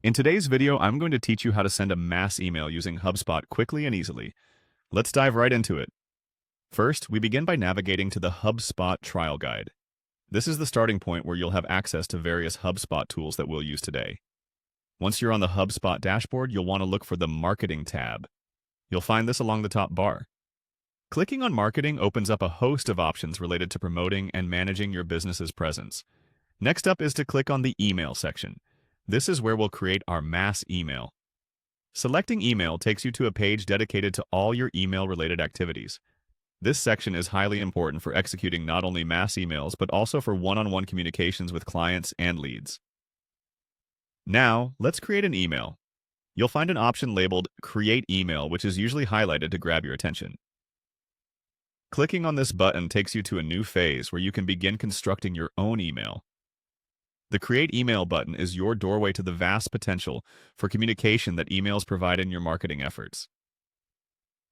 In today's video, I'm going to teach you how to send a mass email using HubSpot quickly and easily. Let's dive right into it. First, we begin by navigating to the HubSpot trial guide. This is the starting point where you'll have access to various HubSpot tools that we'll use today. Once you're on the HubSpot dashboard, you'll want to look for the Marketing tab. You'll find this along the top bar. Clicking on Marketing opens up a host of options related to promoting and managing your business's presence. Next up is to click on the Email section. This is where we'll create our mass email. Selecting Email takes you to a page dedicated to all your email-related activities. This section is highly important for executing not only mass emails, but also for one-on-one communications with clients and leads. Now, let's create an email. You'll find an option labeled Create Email, which is usually highlighted to grab your attention. Clicking on this button takes you to a new phase where you can begin constructing your own email. The Create Email button is your doorway to the vast potential for communication that emails provide in your marketing efforts.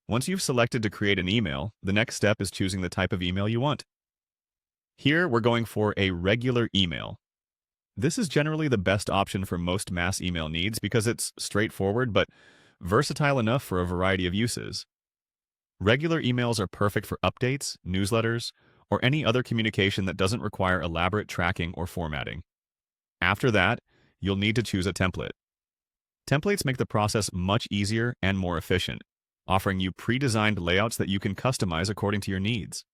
Once you've selected to create an email, the next step is choosing the type of email you want. Here, we're going for a regular email. This is generally the best option for most mass email needs because it's straightforward but versatile enough for a variety of uses. Regular emails are perfect for updates, newsletters, or any other communication that doesn't require elaborate tracking or formatting. After that, you'll need to choose a template. Templates make the process much easier and more efficient, offering you pre-designed layouts that you can customize according to your needs.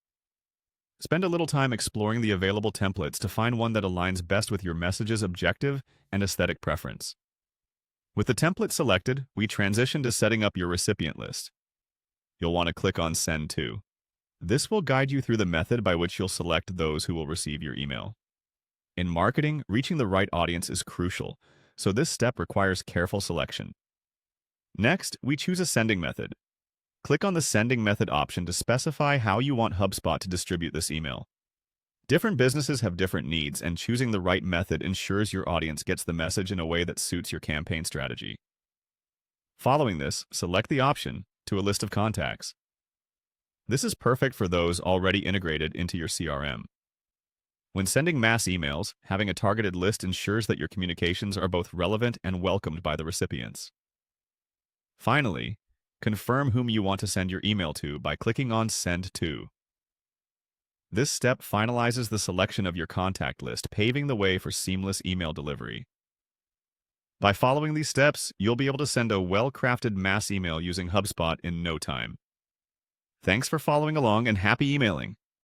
Spend a little time exploring the available templates to find one that aligns best with your message's objective and aesthetic preference. With the template selected, we transition to setting up your recipient list. You'll want to click on Send To. This will guide you through the method by which you'll select those who will receive your email. In marketing, reaching the right audience is crucial, so this step requires careful selection. Next, we choose a sending method. Click on the Sending Method option to specify how you want HubSpot to distribute this email. Different businesses have different needs, and choosing the right method ensures your audience gets the message in a way that suits your campaign strategy. Following this, select the option to a list of contacts. This is perfect for those already integrated into your CRM. When sending mass emails, having a targeted list ensures that your communications are both relevant and welcomed by the recipients. Finally, confirm whom you want to send your email to by clicking on Send To. This step finalizes the selection of your contact list, paving the way for seamless email delivery. By following these steps, you'll be able to send a well-crafted mass email using HubSpot in no time. Thanks for following along and happy emailing!